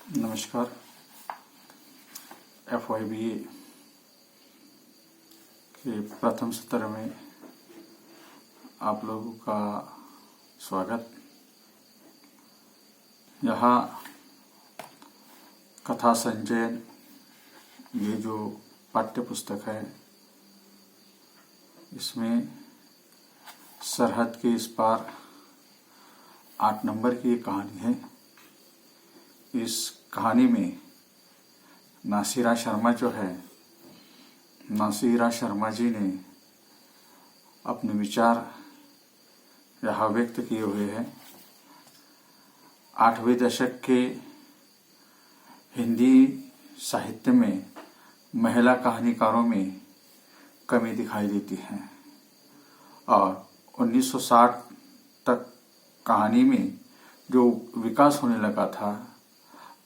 नमस्कार। FYBA के प्रथम सत्र में आप लोगों का स्वागत। यहाँ कथा संचयन ये जो पाठ्य पुस्तक है, इसमें सरहद के इस पार 8 नंबर की एक कहानी है। इस कहानी में नासिरा शर्मा जो है, नासिरा शर्मा जी ने अपने विचार यहाँ व्यक्त किए हुए हैं। 8वें दशक के हिंदी साहित्य में महिला कहानीकारों में कमी दिखाई देती है और 1960 तक कहानी में जो विकास होने लगा था,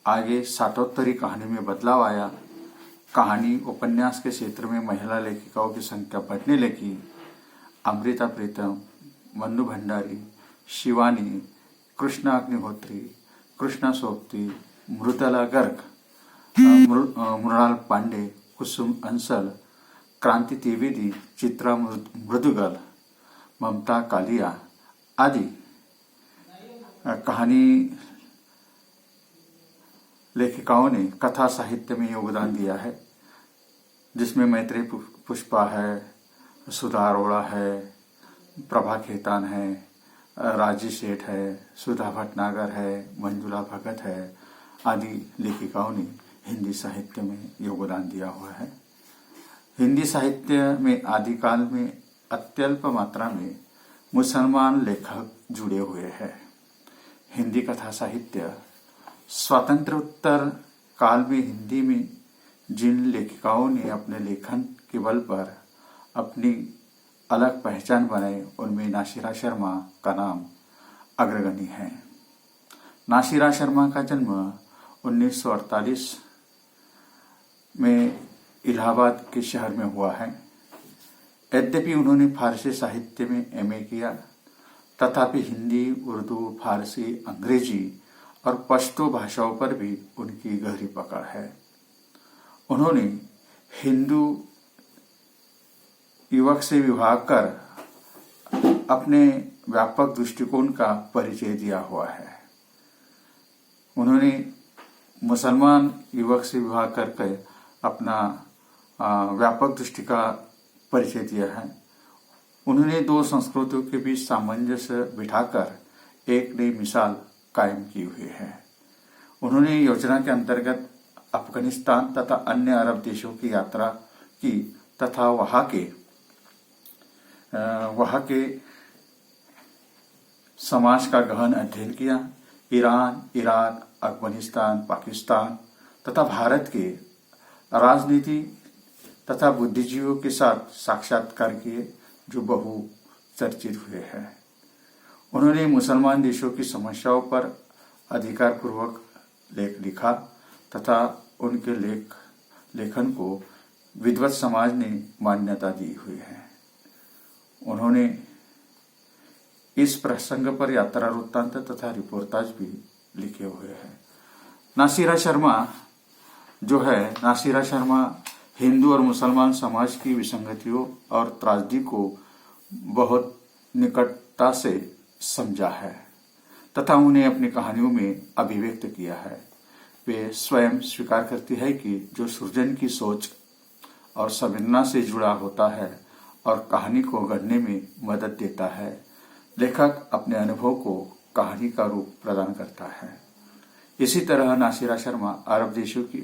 आगे साठोत्तरी कहानी में बदलाव आया। कहानी उपन्यास के क्षेत्र में महिला लेखिकाओं की संख्या बढ़ने लगी। अमृता प्रीतम, मन्नू भंडारी, शिवानी, कृष्णा अग्निहोत्री, कृष्णा सोबती, मृदुला गर्ग, मृणाल पांडे, कुसुम अंसल, क्रांति त्रिवेदी, चित्रा मृदुगल, ममता कालिया आदि कहानी लेखिकाओं ने कथा साहित्य में योगदान दिया है, जिसमें मैत्रेयी पुष्पा है, सुधा अरोड़ा है, प्रभा खेतान है, राजी सेठ है, सुधा भटनागर है, मंजुला भगत है आदि लेखिकाओं ने हिंदी साहित्य में योगदान दिया हुआ है। हिंदी साहित्य में आदिकाल में अत्यल्प मात्रा में मुसलमान लेखक जुड़े हुए हैं। हिंदी कथा साहित्य स्वातंत्रोत्तर काल में हिंदी में जिन लेखिकाओं ने अपने लेखन के बल पर अपनी अलग पहचान बनाई, उनमें नासिरा शर्मा का नाम अग्रगण्य है। नासिरा शर्मा का जन्म 1948 में इलाहाबाद के शहर में हुआ है। यद्यपि उन्होंने फारसी साहित्य में MA किया, तथापि हिंदी, उर्दू, फारसी, अंग्रेजी और पश्तो भाषाओं पर भी उनकी गहरी पकड़ है। उन्होंने हिंदू युवक से विवाह कर अपने व्यापक दृष्टिकोण का परिचय दिया हुआ है। उन्होंने मुसलमान युवक से विवाह करके अपना व्यापक दृष्टि का परिचय दिया है। उन्होंने दो संस्कृतियों के बीच सामंजस्य बिठाकर एक नई मिसाल कायम की हुई है। उन्होंने योजना के अंतर्गत अफगानिस्तान तथा अन्य अरब देशों की यात्रा की तथा वहां के समाज का गहन अध्ययन किया। ईरान, इराक, अफगानिस्तान, पाकिस्तान तथा भारत के राजनीति तथा बुद्धिजीवियों के साथ साक्षात्कार किए, जो बहु चर्चित हुए हैं। उन्होंने मुसलमान देशों की समस्याओं पर अधिकार पूर्वक लेख लिखा तथा उनके लेखन को विद्वत समाज ने मान्यता दी हुई है। उन्होंने इस प्रसंग पर यात्रा वृत्तांत तथा रिपोर्टाज भी लिखे हुए हैं। नासिरा शर्मा हिंदू और मुसलमान समाज की विसंगतियों और त्रासदी को बहुत निकटता से समझा है तथा उन्हें अपनी कहानियों में अभिव्यक्त किया है। वे स्वयं स्वीकार करती है कि जो सृजन की सोच और संवेदना से जुड़ा होता है और कहानी को गढ़ने में मदद देता है, लेखक अपने अनुभव को कहानी का रूप प्रदान करता है। इसी तरह नासिरा शर्मा अरब देशों की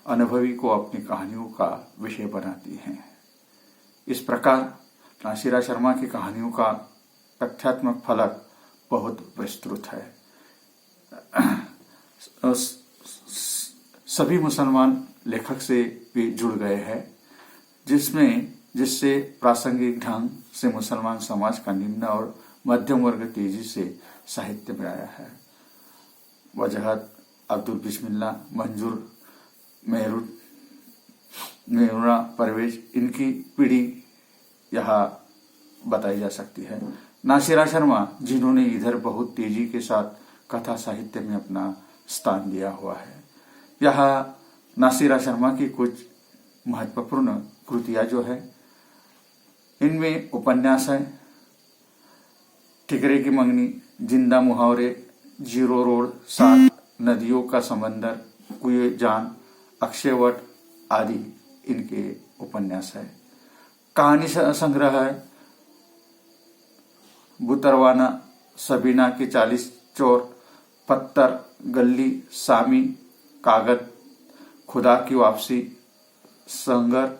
अनुभवी को अपनी कहानियों का विषय बनाती हैं। इस प्रकार नासिरा शर्मा की कहानियों का तथ्यात्मक फलक बहुत विस्तृत है। सभी मुसलमान लेखक से भी जुड़ गए हैं, जिससे प्रासंगिक ढंग से मुसलमान समाज का निम्न और मध्यम वर्ग तेजी से साहित्य में आया है। वजहत, अब्दुल बिस्मिल्लाह, मंजूर, मेहरुना परवेज, इनकी पीढ़ी यहाँ बताई जा सकती है। नासिरा शर्मा, जिन्होंने इधर बहुत तेजी के साथ कथा साहित्य में अपना स्थान दिया हुआ है। यहाँ नासिरा शर्मा की कुछ महत्वपूर्ण कृतियां जो है, इनमें उपन्यास है ठिकरे की मंगनी, जिंदा मुहावरे, जीरो रोड, 7 नदियों का समंदर, कुएं जान, अक्षयवट आदि इनके उपन्यास है। कहानी संग्रह है बुतरवाना, सबीना के 40 चोर, पत्थर, गली, सामी, कागज, खुदा की वापसी, संगर,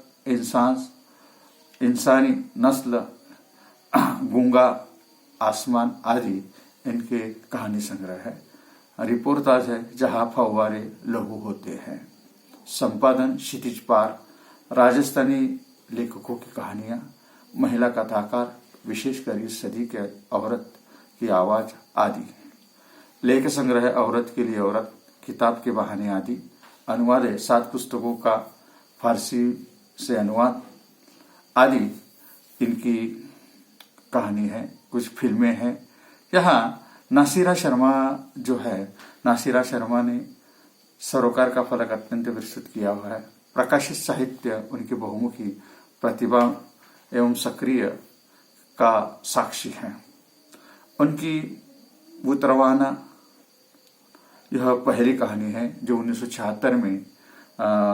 इंसानी नस्ल, गूंगा आसमान आदि इनके कहानी संग्रह है। रिपोर्टाज है जहां फव्वारे लघु होते हैं। संपादन क्षितिज पार, राजस्थानी लेखकों की कहानियां, महिला कथाकार, विशेषकर इस सदी के औरत की आवाज आदि। लेख संग्रह औरत के लिए औरत, किताब के बहाने आदि। अनुवाद है 7 पुस्तकों का फारसी से अनुवाद आदि इनकी कहानी है। कुछ फिल्में हैं। यहाँ नासिरा शर्मा जो है, नासिरा शर्मा ने सरोकार का फलक अत्यंत विस्तृत किया हुआ है। प्रकाशित साहित्य उनकी बहुमुखी प्रतिभा एवं सक्रिय का साक्षी है। उनकी बुतरवाना यह पहली कहानी है जो 1976 में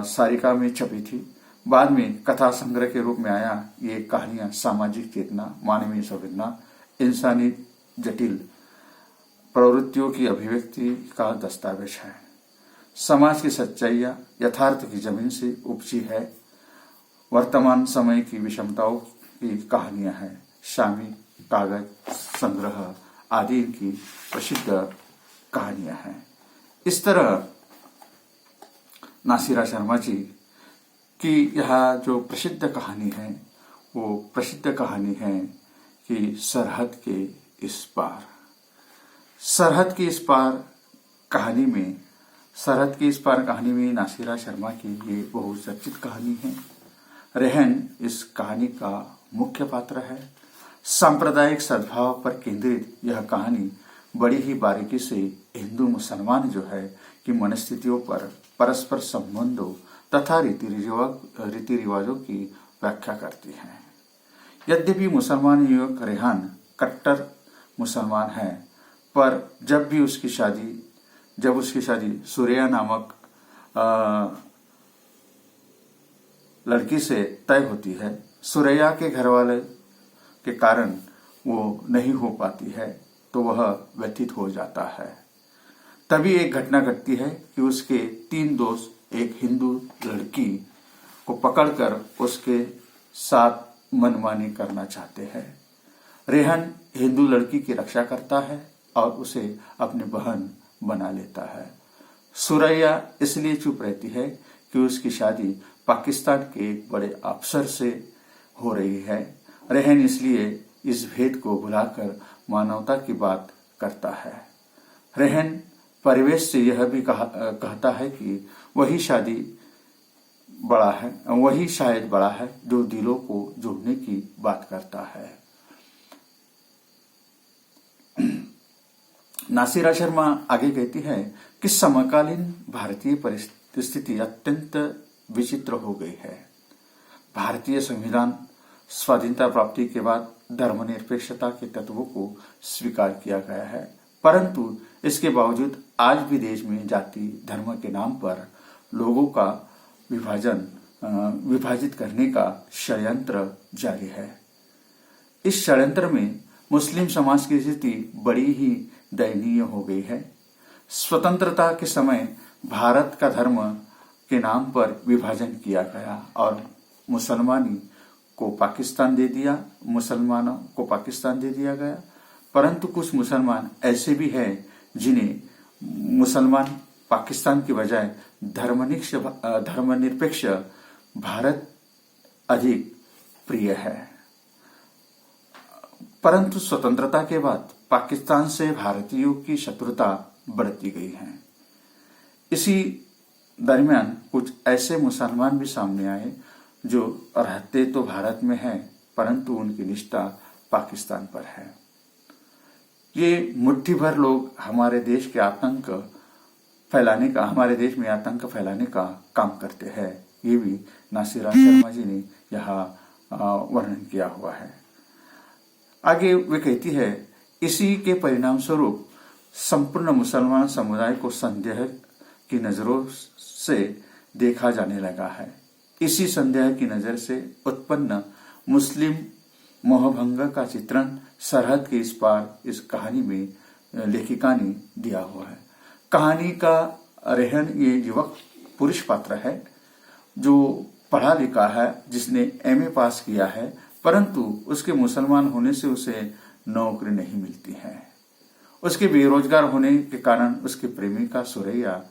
सारिका में छपी थी। बाद में कथा संग्रह के रूप में आया। ये कहानियां सामाजिक चेतना, मानवीय संवेदना, इंसानी जटिल प्रवृत्तियों की अभिव्यक्ति का दस्तावेज है। समाज की सच्चाइयां यथार्थ की जमीन से उपजी है। वर्तमान समय की विषमताओं की कहानियां हैं। शामी, कागज, संग्रह आदि इनकी प्रसिद्ध कहानियां हैं। इस तरह नासिरा शर्मा जी की यह जो प्रसिद्ध कहानी है, वो प्रसिद्ध कहानी है कि सरहद के इस पार। सरहद के इस पार कहानी में, सरहद के इस पार कहानी में नासिरा शर्मा की ये बहुचर्चित कहानी है। रेहन इस कहानी का मुख्य पात्र है। सांप्रदायिक सद्भाव पर केंद्रित यह कहानी बड़ी ही बारीकी से हिंदू मुसलमान जो है कि मनस्थितियों पर, परस्पर संबंधों तथा रीति रिवाजों की व्याख्या करती है। यद्यपि मुसलमान युवक रेहान कट्टर मुसलमान है, पर जब उसकी शादी सुरैया नामक लड़की से तय होती है, सुरैया के घरवाले के कारण वो नहीं हो पाती है, तो वह व्यथित हो जाता है। तभी एक घटना घटती है कि उसके 3 दोस्त एक हिंदू लड़की को पकड़कर उसके साथ मनमानी करना चाहते हैं। रेहन हिंदू लड़की की रक्षा करता है और उसे अपनी बहन बना लेता है। सुरैया इसलिए चुप रहती है कि उसकी शादी पाकिस्तान के एक बड़े अफसर से हो रही है। रेहन इसलिए इस भेद को भुलाकर मानवता की बात करता है। रेहन परिवेश से यह भी कहता है कि वही शायद बड़ा है जो दिलों को जोड़ने की बात करता है। नासिरा शर्मा आगे कहती है कि समकालीन भारतीय परिस्थिति अत्यंत विचित्र हो गई है। भारतीय संविधान स्वाधीनता प्राप्ति के बाद धर्मनिरपेक्षता के तत्वों को स्वीकार किया गया है, परंतु इसके बावजूद आज भी देश में जाति धर्म के नाम पर लोगों का विभाजित करने का षड्यंत्र जारी है। इस षड्यंत्र में मुस्लिम समाज की स्थिति बड़ी ही दयनीय हो गई है। स्वतंत्रता के समय भारत का धर्म के नाम पर विभाजन किया गया और मुसलमानों को पाकिस्तान दे दिया गया, परंतु कुछ मुसलमान ऐसे भी हैं जिन्हें मुसलमान पाकिस्तान की बजाय धर्मनिरपेक्ष भारत अधिक प्रिय है। परंतु स्वतंत्रता के बाद पाकिस्तान से भारतीयों की शत्रुता बढ़ती गई है। इसी दरमियान कुछ ऐसे मुसलमान भी सामने आए जो रहते तो भारत में हैं, परंतु उनकी निष्ठा पाकिस्तान पर है। ये मुट्ठी भर लोग हमारे देश के आतंक फैलाने का, हमारे देश में आतंक फैलाने का काम करते हैं। ये भी नासिरा शर्मा जी ने यहाँ वर्णन किया हुआ है। आगे वे कहती है, इसी के परिणाम स्वरूप संपूर्ण मुसलमान समुदाय को संदेह की नजरों से देखा जाने लगा है। इसी संदेह की नजर से उत्पन्न मुस्लिम मोहभंग का चित्रण सरहद के इस पार इस कहानी में लेखिका ने दिया हुआ है। कहानी का रेहन ये युवक पुरुष पात्र है जो पढ़ा लिखा है, जिसने एमए पास किया है, परंतु उसके मुसलमान होने से उसे नौकरी नहीं मिलती है। उसके बेरोजगार होने के कारण उसके प्रेमी का सुरैया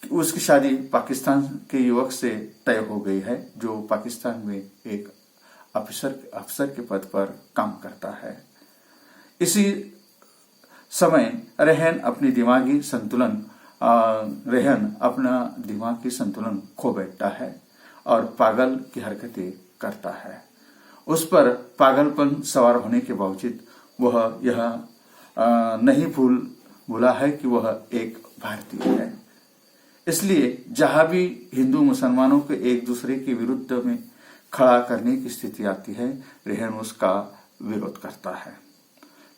उसकी शादी पाकिस्तान के युवक से तय हो गई है, जो पाकिस्तान में एक अफसर के पद पर काम करता है। इसी समय रेहन अपना दिमागी संतुलन खो बैठता है और पागल की हरकतें करता है। उस पर पागलपन सवार होने के बावजूद वह यह नहीं भूला है कि वह एक भारतीय है। इसलिए जहां भी हिंदू मुसलमानों के एक दूसरे के विरुद्ध में खड़ा करने की स्थिति आती है, रेहन उसका विरोध करता है।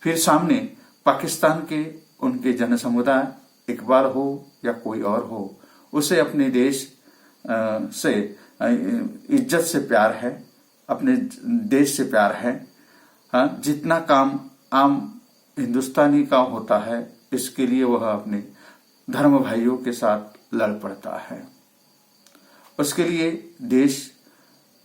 फिर सामने पाकिस्तान के उनके जन समुदाय, इकबाल हो या कोई और हो, उसे अपने देश से इज्जत से प्यार है, अपने देश से प्यार है। हाँ, जितना काम आम हिंदुस्तानी का होता है, इसके लिए वह अपने धर्म भाइयों के साथ लड़ पड़ता है। उसके लिए देश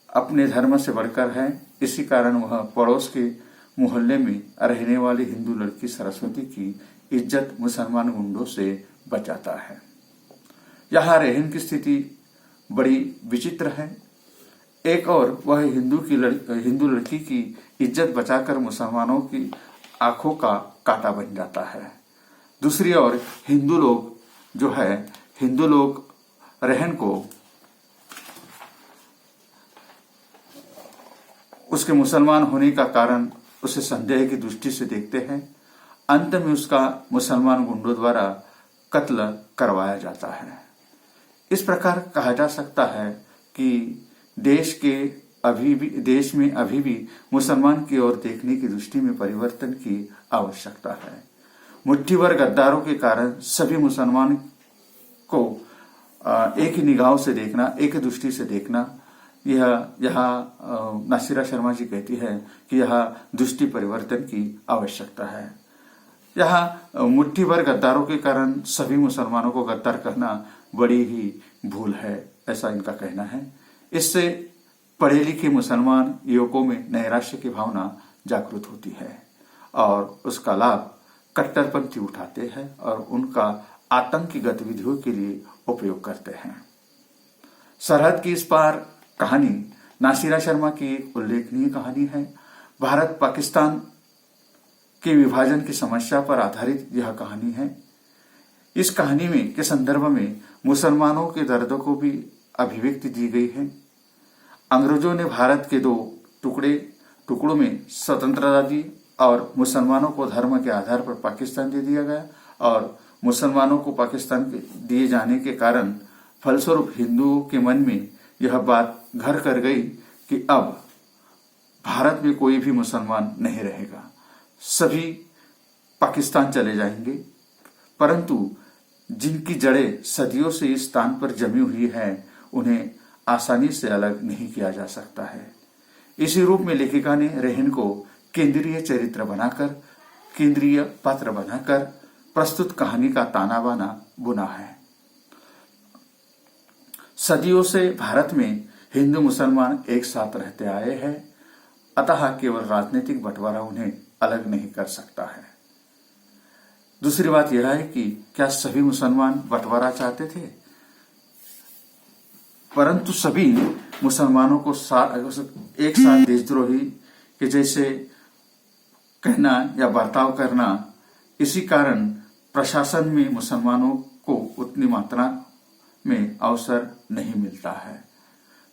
अपने धर्म से बढ़कर है। इसी कारण वह पड़ोस के मोहल्ले में रहने वाली हिंदू लड़की सरस्वती की इज्जत मुसलमान गुंडों से बचाता है। यहाँ रेहन की स्थिति बड़ी विचित्र है। एक और वह हिंदू लड़की की इज्जत बचाकर मुसलमानों की आंखों का कांटा बन जाता है। दूसरी ओर हिंदू लोग रेहन को उसके मुसलमान होने का कारण उसे संदेह की दृष्टि से देखते हैं। अंत में उसका मुसलमान गुंडों द्वारा कत्ल करवाया जाता है। इस प्रकार कहा जा सकता है कि देश में अभी भी मुसलमान की ओर देखने की दृष्टि में परिवर्तन की आवश्यकता है। मुट्ठीभर गद्दारों के कारण सभी मुसलमान को एक ही निगाहों से देखना, एक ही दृष्टि से देखना, यहाँ नासिरा शर्मा जी कहती है कि यह दृष्टि परिवर्तन की आवश्यकता है। यहाँ मुट्ठीभर गद्दारों के कारण सभी मुसलमानों को गद्दार कहना बड़ी ही भूल है, ऐसा इनका कहना है। इससे पढ़े लिखे मुसलमान युवकों में नैराश्य की भावना जागृत होती है और उसका लाभ कट्टरपंथी उठाते हैं और उनका आतंकी गतिविधियों के लिए उपयोग करते हैं। सरहद की इस पार कहानी नासिरा शर्मा की एक उल्लेखनीय कहानी है। भारत पाकिस्तान के विभाजन की समस्या पर आधारित यह कहानी है। इस कहानी के संदर्भ में मुसलमानों के दर्द को भी अभिव्यक्ति दी गई है। अंग्रेजों ने भारत के दो टुकड़ों में स्वतंत्रता दी और मुसलमानों को धर्म के आधार पर पाकिस्तान दे दिया गया और मुसलमानों को पाकिस्तान दिए जाने के कारण फलस्वरूप हिंदुओं के मन में यह बात घर कर गई कि अब भारत में कोई भी मुसलमान नहीं रहेगा, सभी पाकिस्तान चले जाएंगे। परंतु जिनकी जड़ें सदियों से इस स्थान पर जमी हुई है, उन्हें आसानी से अलग नहीं किया जा सकता है। इसी रूप में लेखिका ने रेहन को केंद्रीय पात्र बनाकर प्रस्तुत कहानी का ताना बाना बुना है। सदियों से भारत में हिंदू मुसलमान एक साथ रहते आए हैं, अतः केवल राजनीतिक बंटवारा उन्हें अलग नहीं कर सकता है। दूसरी बात यह है कि क्या सभी मुसलमान बंटवारा चाहते थे? परंतु सभी मुसलमानों को एक साथ देशद्रोही के जैसे कहना या बर्ताव करना, इसी कारण प्रशासन में मुसलमानों को उतनी मात्रा में अवसर नहीं मिलता है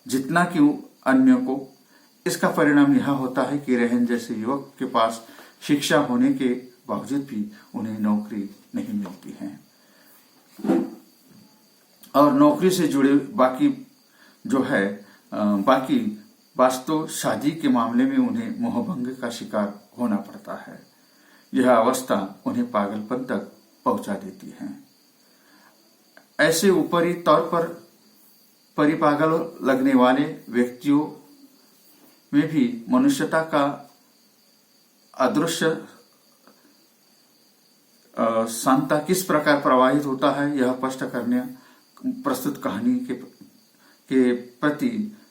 जितना कि अन्यों को। इसका परिणाम यह होता है कि रेहन जैसे युवक के पास शिक्षा होने के बावजूद भी उन्हें नौकरी नहीं मिलती है। और नौकरी से जुड़े बाकी जो है बाकी वास्तव शादी के मामले में उन्हें मोहभंग का शिकार होना पड़ता है। यह अवस्था उन्हें पागलपन तक पहुंचा देती है। ऐसे ऊपरी तौर पर परिपागल लगने वाले व्यक्तियों में भी मनुष्यता का अदृश्य शांता किस प्रकार प्रवाहित होता है, यह स्पष्ट करने प्रस्तुत कहानी के प्रति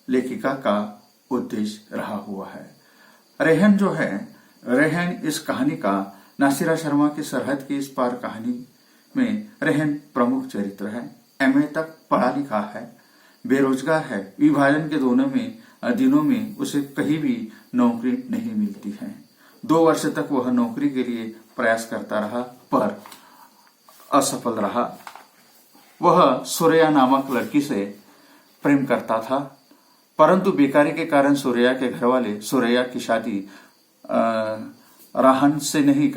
लेखिका का उद्देश्य रहा हुआ है। रेहन जो है, रेहन इस कहानी का नासिरा शर्मा की सरहद के इस पार कहानी में रेहन प्रमुख चरित्र है। एमए तक पढ़ा लिखा है, बेरोजगार है। विभाजन के दिनों में उसे कहीं भी नौकरी नहीं मिलती है। 2 वर्ष तक वह नौकरी के लिए प्रयास करता रहा पर असफल रहा। वह सूर्या नामक लड़की से प्रेम करता था, परंतु बेकारी के कारण सूर्या के घर वाले सूर्या की शादी रेहन से नहीं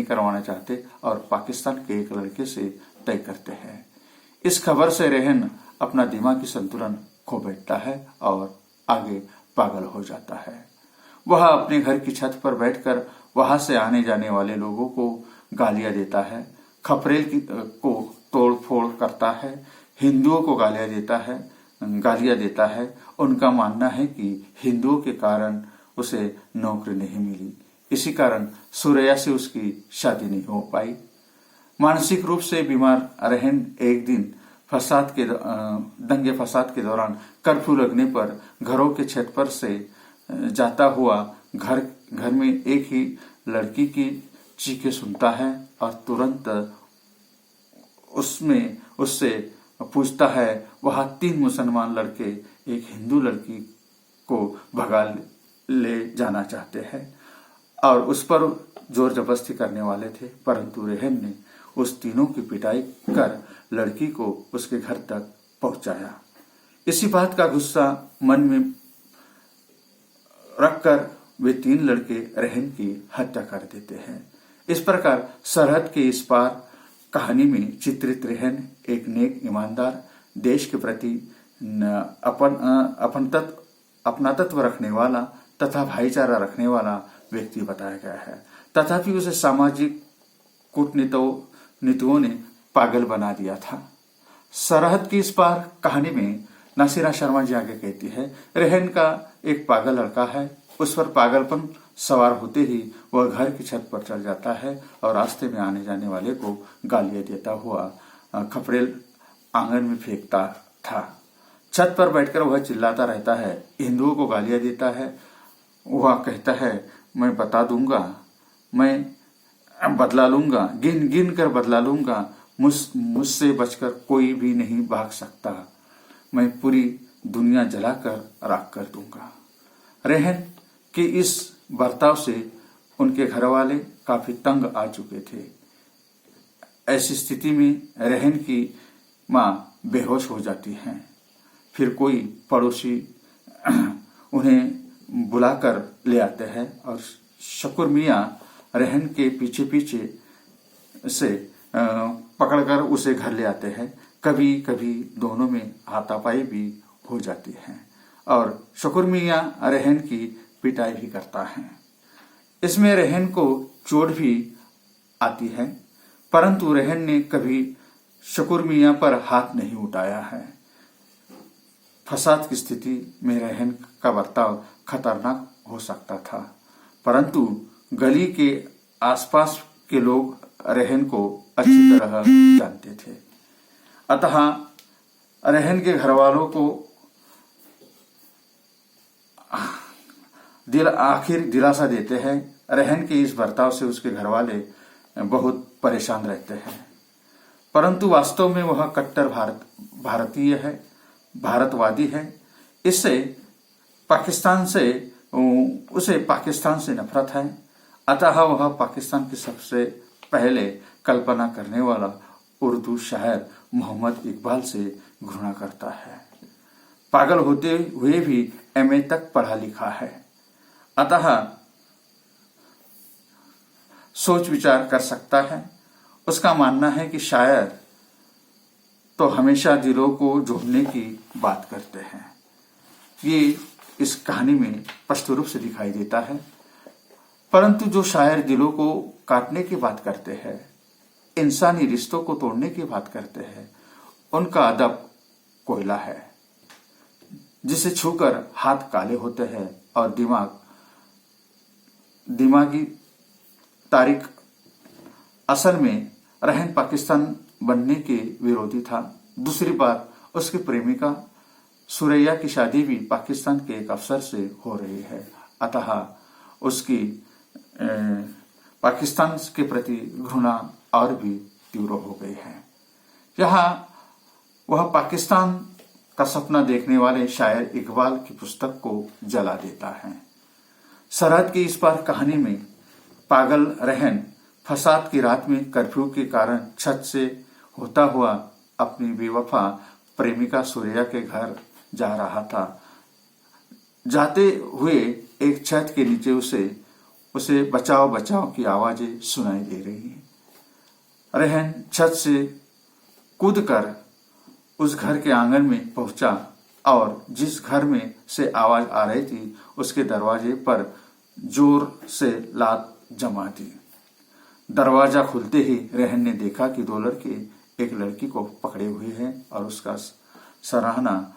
करवाना चाहते और पाकिस्तान के एक लड़के से तय करते हैं। इस खबर से रेहन अपना दिमागी संतुलन खो बैठता है और आगे पागल हो जाता है। वह अपने घर की छत पर बैठकर वहां से आने जाने वाले लोगों को गालियां देता है, खपरेल को तोड़ फोड़ करता है, हिंदुओं को गालियां देता है। उनका मानना है कि हिंदुओं के कारण उसे नौकरी नहीं मिली, इसी कारण सूर्या से उसकी शादी नहीं हो पाई। मानसिक रूप से बीमार रेहन एक दिन दंगे फसाद के दौरान कर्फ्यू लगने पर घरों के छत पर से जाता हुआ घर में एक ही लड़की की चीखें सुनता है और तुरंत उससे पूछता है। वहां 3 मुसलमान लड़के एक हिंदू लड़की को भगा ले जाना चाहते हैं और उस पर जोर जबरदस्ती करने वाले थे, परंतु रेहन ने उस तीनों की पिटाई कर लड़की को उसके घर तक पहुंचाया। इसी बात का गुस्सा मन में रखकर वे 3 लड़के रेहन की हत्या कर देते हैं। इस प्रकार सरहद के इस पार कहानी में चित्रित रेहन एक नेक, ईमानदार, देश के प्रति अपनातत्व रखने वाला तथा भाईचारा रखने वाला व्यक्ति बताया गया है। तथापि उसे सामाजिक कूटनीतियों ने पागल बना दिया था। सरहद की इस पार कहानी में नासिरा शर्मा जी आगे कहती है, रेहन का एक पागल लड़का है। उस पर पागलपन सवार होते ही वह घर की छत पर चढ़ जाता है और रास्ते में आने जाने वाले को गालियां देता हुआ खपरेल आंगन में फेंकता था। छत पर बैठकर वह चिल्लाता रहता है, हिंदुओं को गालियां देता है। वह कहता है, मैं बता दूंगा, मैं बदला लूंगा, गिन गिन कर बदला लूंगा, मुझसे बचकर कोई भी नहीं भाग सकता, मैं पूरी दुनिया जलाकर राख कर दूंगा। रेहन के इस बर्ताव से उनके घर वाले काफी तंग आ चुके थे। ऐसी स्थिति में रेहन की मां बेहोश हो जाती हैं। फिर कोई पड़ोसी उन्हें बुलाकर ले आते हैं और शकूर मियां रेहन के पीछे पीछे से पकड़कर उसे घर ले आते हैं। कभी कभी दोनों में हाथापाई भी हो जाती है और शकूर मियां रेहन की पिटाई भी करता है। इसमें रेहन को चोट भी आती है, परंतु रेहन ने कभी शकूर मियां पर हाथ नहीं उठाया है। फसाद की स्थिति में रेहन का बर्ताव खतरनाक हो सकता था, परंतु गली के आसपास के लोग रेहन को अच्छी तरह जानते थे। अतः रेहन के घर वालों को आखिर दिलासा देते हैं। रेहन के इस बर्ताव से उसके घर वाले बहुत परेशान रहते हैं, परंतु वास्तव में वह कट्टर भारतीय है, भारतवादी है। इससे उसे पाकिस्तान से नफरत है। अतः वह पाकिस्तान की सबसे पहले कल्पना करने वाला उर्दू शायर मोहम्मद इकबाल से घृणा करता है। पागल होते हुए भी एमए तक पढ़ा लिखा है। अतः सोच विचार कर सकता है। उसका मानना है कि शायर तो हमेशा दिलों को जोड़ने की बात करते हैं। ये इस कहानी में स्पष्ट रूप से दिखाई देता है। परंतु जो शायर दिलों को काटने की बात करते हैं, इंसानी रिश्तों को तोड़ने की बात करते हैं, उनका अदब कोयला है जिसे छूकर हाथ काले होते हैं और दिमागी तारीख असल में रहन पाकिस्तान बनने के विरोधी था। दूसरी बात, उसकी प्रेमिका सुरैया की शादी भी पाकिस्तान के एक अफसर से हो रही है। अतः उसकी पाकिस्तान के प्रति घृणा और भी तीव्र हो गई है। यहाँ वह पाकिस्तान का सपना देखने वाले शायर इकबाल की पुस्तक को जला देता है। सरहद की इस पार कहानी में पागल रहन फसाद की रात में कर्फ्यू के कारण छत से होता हुआ अपनी बेवफा प्रेमिका सुरैया के घर जा रहा था। जाते हुए एक छत के नीचे उसे बचाओ बचाओ की आवाजें सुनाई दे रही हैं। रहन छत से कूदकर उस घर के आंगन में पहुंचा और जिस घर में से आवाज आ रही थी उसके दरवाजे पर जोर से लात जमा दी। दरवाजा खुलते ही रहन ने देखा कि दो लड़के एक लड़की को पकड़े हुए हैं और उसका सराहना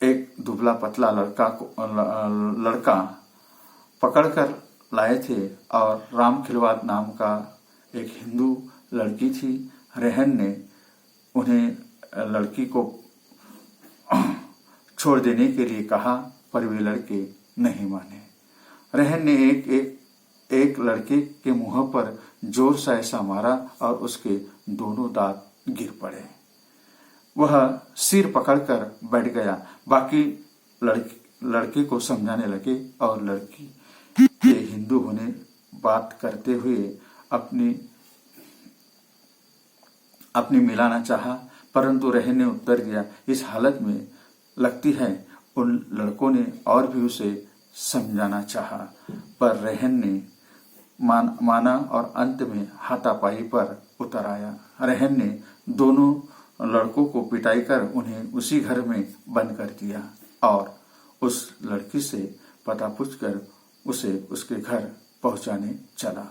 एक दुबला पतला लड़का पकड़कर लाए थे और राम खिलवात नाम का एक हिंदू लड़की थी। रहन ने उन्हें लड़की को छोड़ देने के लिए कहा, पर वे लड़के नहीं माने। रहन ने एक लड़के के मुंह पर जोर से ऐसा मारा और उसके दोनों दांत गिर पड़े। वह सिर पकड़कर बैठ गया। बाकी लड़के को समझाने लगे और लड़की के हिंदू होने बात करते हुए अपनी मिलाना चाहा, परंतु रहन ने उत्तर दिया, इस हालत में लगती है उन लड़कों ने और भी उसे समझाना चाहा, पर रहन ने माना और अंत में हाथापाई पर उतर आया। रहन ने दोनों लड़कों को पिटाई कर उन्हें उसी घर में बंद कर दिया और उस लड़की से पता पूछकर उसे उसके घर पहुंचाने चला।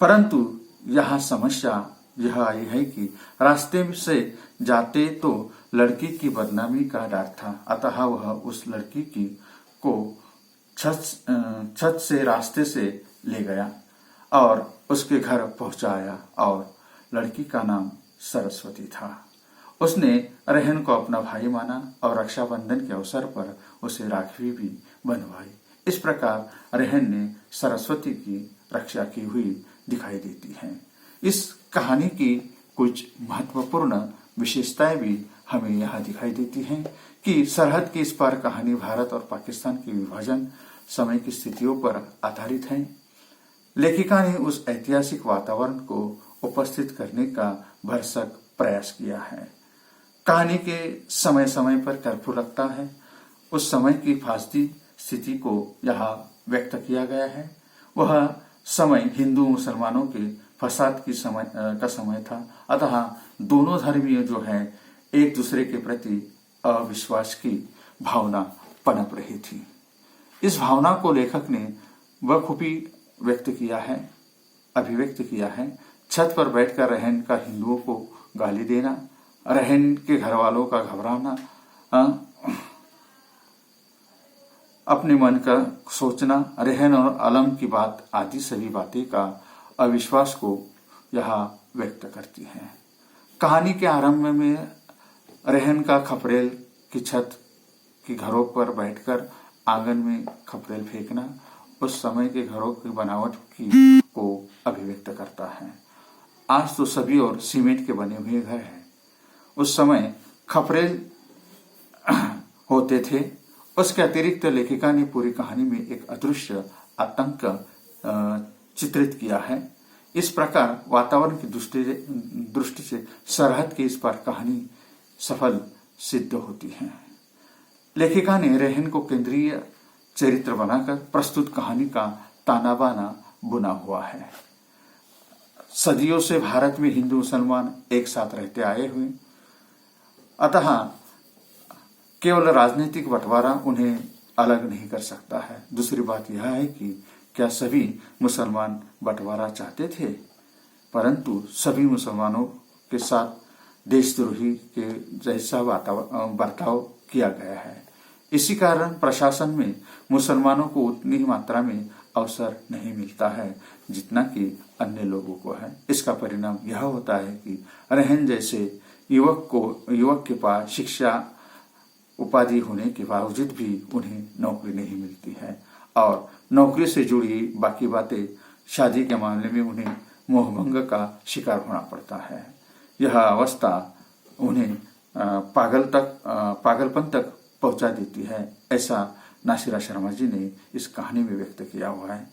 परंतु यहाँ समस्या यह आई है कि रास्ते से जाते तो लड़की की बदनामी का डर था। अतः वह उस लड़की को छत से रास्ते से ले गया और उसके घर पहुंचाया और लड़की का नाम सरस्वती था। उसने रहन को अपना भाई माना और रक्षाबंधन के अवसर पर उसे राखी भी बंधवाई। इस प्रकार रहन ने सरस्वती की रक्षा की हुई दिखाई देती है। इस कहानी की कुछ महत्वपूर्ण विशेषताएं भी हमें यहाँ दिखाई देती हैं कि सरहद की इस पार कहानी भारत और पाकिस्तान के विभाजन समय की स्थितियों पर आधारित है। लेखिका ने उस ऐतिहासिक वातावरण को उपस्थित करने का भरसक प्रयास किया है। कहानी के समय समय पर कर्फ्यू लगता है। उस समय की फासदी स्थिति को यहाँ व्यक्त किया गया है। वह समय हिंदू मुसलमानों के फसाद का समय था। अतः दोनों धर्मीय जो है एक दूसरे के प्रति अविश्वास की भावना पनप रही थी। इस भावना को लेखक ने बखूबी अभिव्यक्त किया है। छत पर बैठकर रहन का हिंदुओं को गाली देना, रहन के घर वालों का घबराना, अपने मन का सोचना, रहन और अलम की बात आदि सभी बातें का अविश्वास को यहाँ व्यक्त करती हैं। कहानी के आरंभ में रहन का खपरेल की छत की घरों पर बैठकर आंगन में खपरेल फेंकना उस समय के घरों की बनावट को अभिव्यक्त करता है। आज तो सभी और सीमेंट के बने हुए घर हैं। उस समय खपरेल होते थे। उसके अतिरिक्त लेखिका ने पूरी कहानी में एक अदृश्य आतंक चित्रित किया है। इस प्रकार वातावरण की दृष्टि से सरहद की इस पार कहानी सफल सिद्ध होती है। लेखिका ने रहन को केंद्रीय चरित्र बनाकर प्रस्तुत कहानी का ताना बाना बुना हुआ है। सदियों से भारत में हिंदू मुसलमान एक साथ रहते आए हुए, अतः केवल राजनीतिक बंटवारा उन्हें अलग नहीं कर सकता है। दूसरी बात यह है कि क्या सभी मुसलमान बंटवारा चाहते थे, परंतु सभी मुसलमानों के साथ देशद्रोही के जैसा बर्ताव किया गया है। इसी कारण प्रशासन में मुसलमानों को उतनी ही मात्रा में अवसर नहीं मिलता है जितना कि अन्य लोगों को है। इसका परिणाम यह होता है कि रहन जैसे युवक के पास शिक्षा उपाधि होने के बावजूद भी उन्हें नौकरी नहीं मिलती है, और नौकरी से जुड़ी बाकी बातें, शादी के मामले में उन्हें मोहभंग का शिकार होना पड़ता है। यह अवस्था उन्हें पागलपन तक पहुंचा देती है, ऐसा नासिरा शर्मा जी ने इस कहानी में व्यक्त किया हुआ है।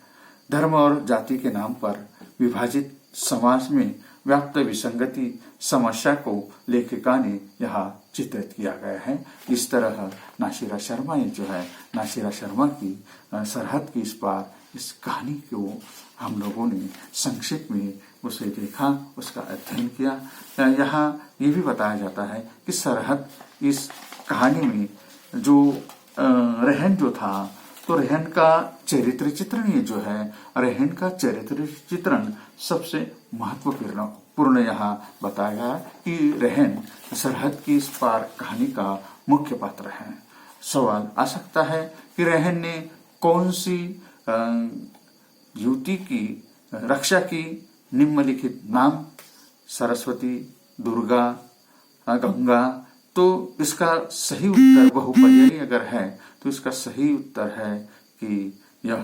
धर्म और जाति के नाम पर विभाजित समाज में व्याप्त विसंगति समस्या को लेखिका ने यहाँ चित्रित किया गया है। इस तरह नासिरा शर्मा की सरहद की इस पार इस कहानी को हम लोगों ने संक्षिप्त में उसे देखा, उसका अध्ययन किया। यहाँ ये भी बताया जाता है कि सरहद इस कहानी में जो रहन जो था, तो रहन का चरित्र चित्रण, ये जो है रहन का चरित्र चित्रण सबसे महत्वपूर्ण यहाँ बताया गया कि रहन सरहद की इस पार कहानी का मुख्य पात्र है। सवाल आ सकता है कि रहन ने कौन सी युवती की रक्षा की? निम्नलिखित नाम सरस्वती, दुर्गा, गंगा। तो इसका सही उत्तर बहुपर्यायी अगर है तो इसका सही उत्तर है कि यह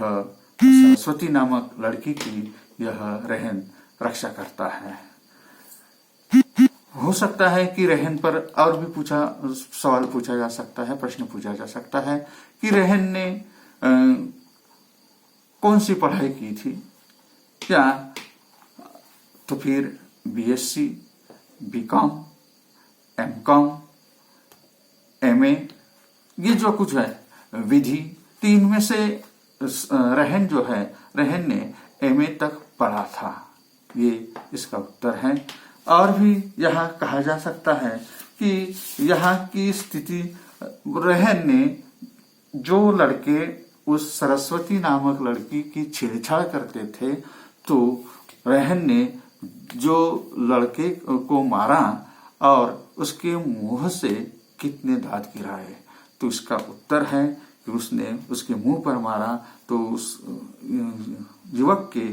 सरस्वती नामक लड़की की यह रहन रक्षा करता है। हो सकता है कि रहन पर और भी सवाल पूछा जा सकता है, प्रश्न पूछा जा सकता है कि रहन ने कौन सी पढ़ाई की थी? क्या तो फिर बीएससी, बीकॉम, एमकॉम, एमए, ये जो कुछ है विधि, तीन में से रहन जो है, रहन ने एमए तक पढ़ा था, ये इसका उत्तर है। और भी यहाँ कहा जा सकता है कि यहाँ की स्थिति, रहन ने जो लड़के उस सरस्वती नामक लड़की की छेड़छाड़ करते थे, तो रहन ने जो लड़के को मारा और उसके मुंह से कितने दांत गिराए, तो इसका उत्तर है कि उसने उसके मुंह पर मारा तो उस युवक के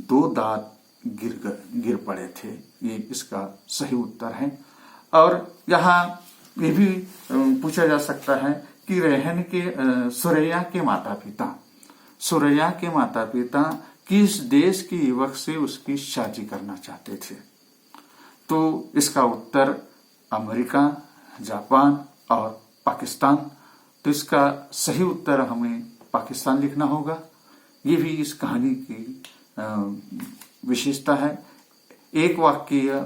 2 दांत गिर पड़े थे। ये इसका सही उत्तर है। और यहाँ ये भी पूछा जा सकता है कि रहन के सुरैया के माता पिता किस देश के युवक से उसकी शादी करना चाहते थे? तो इसका उत्तर अमेरिका, जापान और पाकिस्तान। तो इसका सही उत्तर हमें पाकिस्तान लिखना होगा। ये भी इस कहानी की विशेषता है। एक वाक्य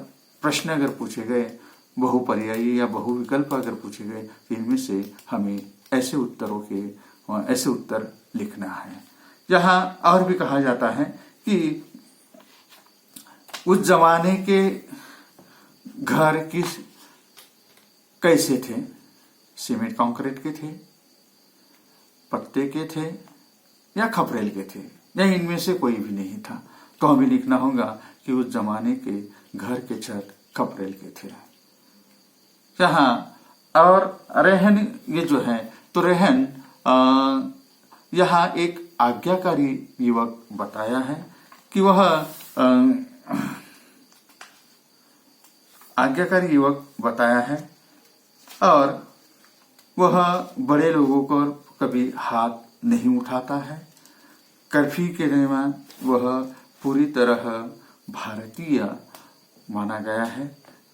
प्रश्न अगर पूछे गए, बहुपर्यायी या बहुविकल्प अगर पूछे गए, तो इनमें से हमें ऐसे उत्तर लिखना है। यहाँ और भी कहा जाता है कि उस जमाने के घर कैसे थे? सीमेंट कंक्रीट के थे, पत्ते के थे या खपरेल के थे, या इनमें से कोई भी नहीं था? तो हमें लिखना होगा कि उस जमाने के घर के छत खपरेल के थे। यहाँ और रहन ये जो है, तो रहन यहाँ एक आज्ञाकारी युवक बताया है कि वह आज्ञाकारी युवक बताया है और वह बड़े लोगों को कभी हाथ नहीं उठाता है। कर्फ्यू के दरमियान वह पूरी तरह भारतीय माना गया है।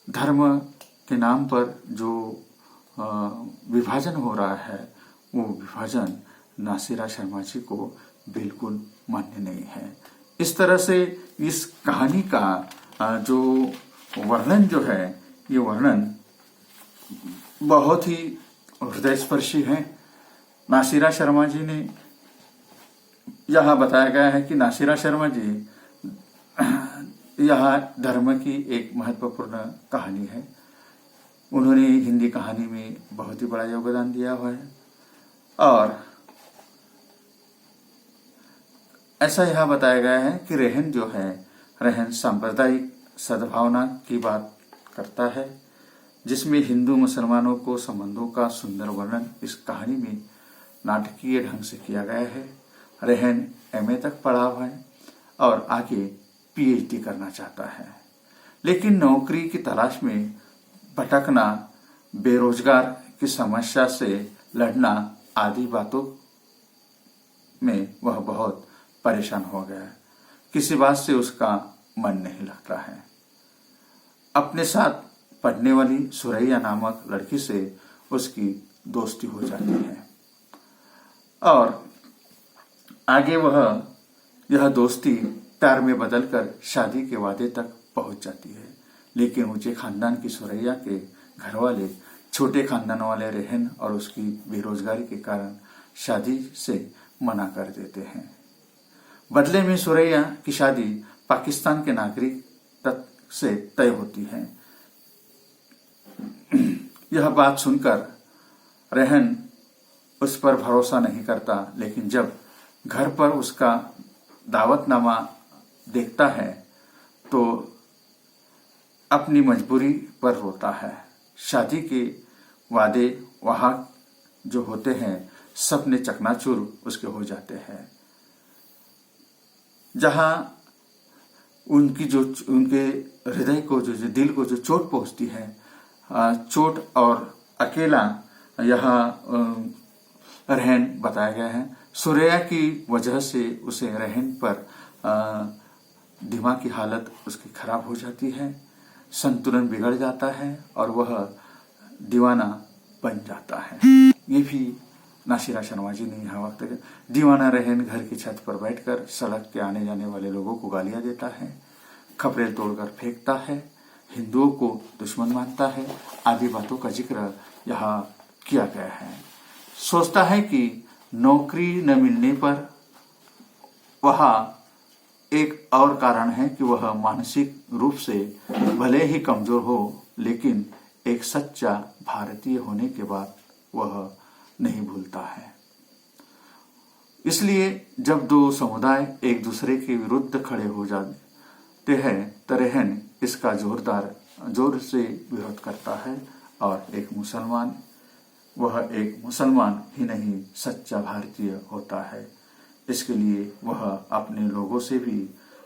धर्म के नाम पर जो विभाजन हो रहा है, वो विभाजन नासिरा शर्मा जी को बिल्कुल मान्य नहीं है। इस तरह से इस कहानी का जो वर्णन जो है, ये वर्णन बहुत ही हृदयस्पर्शी है। नासिरा शर्मा जी ने यहाँ बताया गया है कि नासिरा शर्मा जी यह धर्म की एक महत्वपूर्ण कहानी है। उन्होंने हिंदी कहानी में बहुत ही बड़ा योगदान दिया हुआ है। और ऐसा यहाँ बताया गया है कि रेहन जो है, रेहन सांप्रदायिक सद्भावना की बात करता है, जिसमें हिंदू मुसलमानों को संबंधों का सुंदर वर्णन इस कहानी में नाटकीय ढंग से किया गया है। रेहन एमए तक पढ़ा हुआ है और आगे पीएचडी करना चाहता है, लेकिन नौकरी की तलाश में भटकना, बेरोजगार की समस्या से लड़ना आदि बातों में वह बहुत परेशान हो गया है। किसी बात से उसका मन नहीं लगता है। अपने साथ पढ़ने वाली सुरैया नामक लड़की से उसकी दोस्ती हो जाती है और आगे वह यह दोस्ती प्यार में बदलकर शादी के वादे तक पहुंच जाती है। लेकिन ऊंचे खानदान की सुरैया के घर वाले छोटे खानदान वाले रेहन और उसकी बेरोजगारी के कारण शादी से मना कर देते हैं। बदले में सुरैया की शादी पाकिस्तान के नागरिक से तय होती है। यह बात सुनकर रेहन उस पर भरोसा नहीं करता, लेकिन जब घर पर उसका दावतनामा देखता है तो अपनी मजबूरी पर रोता है। शादी के वादे वहां जो होते हैं सपने चकनाचूर उसके हो जाते हैं। जहां उनके हृदय को जो दिल को जो चोट पहुंचती है, चोट और अकेला यहाँ रेहन बताया गया है। सुरैया की वजह से उसे रेहन पर दिमाग की हालत उसकी खराब हो जाती है, संतुलन बिगड़ जाता है और वह दीवाना बन जाता है। ये भी नासिरा शर्मा जी ने यहाँ वक्त दीवाना रेहन घर की छत पर बैठकर सड़क के आने जाने वाले लोगों को गालियां देता है, खपरेल तोड़कर फेंकता है, हिंदुओं को दुश्मन मानता है आदि बातों का जिक्र यहाँ किया गया है। सोचता है कि नौकरी न मिलने पर वह एक और कारण है कि वह मानसिक रूप से भले ही कमजोर हो, लेकिन एक सच्चा भारतीय होने के बाद वह नहीं भूलता है। इसलिए जब दो समुदाय एक दूसरे के विरुद्ध खड़े हो जाते हैं तो रेहन इसका जोर से विरोध करता है और वह एक मुसलमान ही नहीं सच्चा भारतीय होता है। इसके लिए वह अपने लोगों से भी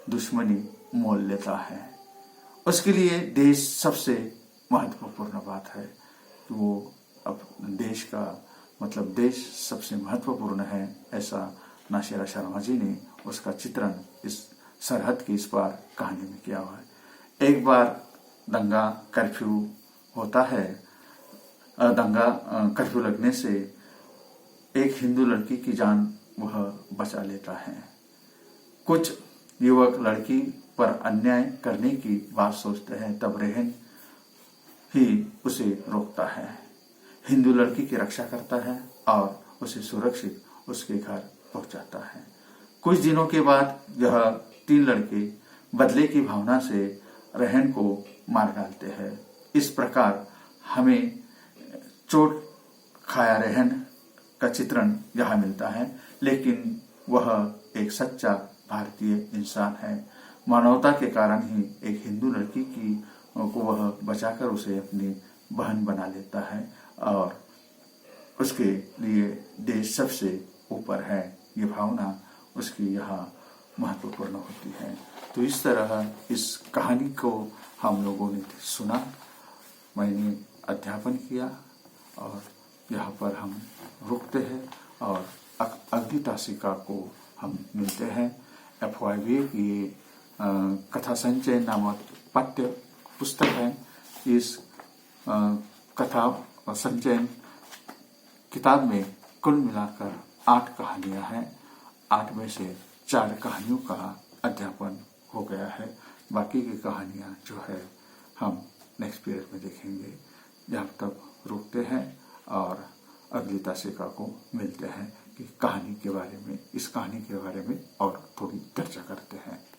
दुश्मनी मोल लेता है। उसके लिए देश सबसे महत्वपूर्ण बात है कि वो अब देश का मतलब देश सबसे महत्वपूर्ण है, ऐसा नासिरा शर्मा जी ने उसका चित्रण इस सरहद की इस पार कहानी में किया हुआ है। एक बार दंगा कर्फ्यू होता है। दंगा कर्फ्यू लगने से एक हिंदू लड़की की जान वह बचा लेता है। कुछ युवक लड़की पर अन्याय करने की बात सोचते हैं, तब रेहन ही उसे रोकता है, हिंदू लड़की की रक्षा करता है और उसे सुरक्षित उसके घर पहुंचाता है। कुछ दिनों के बाद यह 3 लड़के बदले की भावना से रेहन को मार डालते हैं। इस प्रकार हमें चोट खाया रेहन का चित्रण यहाँ मिलता है, लेकिन वह एक सच्चा भारतीय इंसान है। मानवता के कारण ही एक हिंदू लड़की को वह बचाकर उसे अपनी बहन बना लेता है और उसके लिए देश सबसे ऊपर है, ये भावना उसकी यहाँ महत्वपूर्ण होती है। तो इस तरह इस कहानी को हम लोगों ने सुना, मैंने अध्यापन किया और यहाँ पर हम रुकते हैं और अगली तासिका को हम मिलते हैं। FYV की कथा संचय नामक पाठ्य पुस्तक है। इस कथा संचयन किताब में कुल मिलाकर 8 कहानियां हैं। 8 में से 4 कहानियों का अध्यापन हो गया है। बाकी की कहानियां जो है हम नेक्स्ट पीरियड में देखेंगे। जब तक रुकते हैं और अगली तासिका को मिलते हैं। कि कहानी के बारे में, इस कहानी के बारे में और थोड़ी चर्चा करते हैं।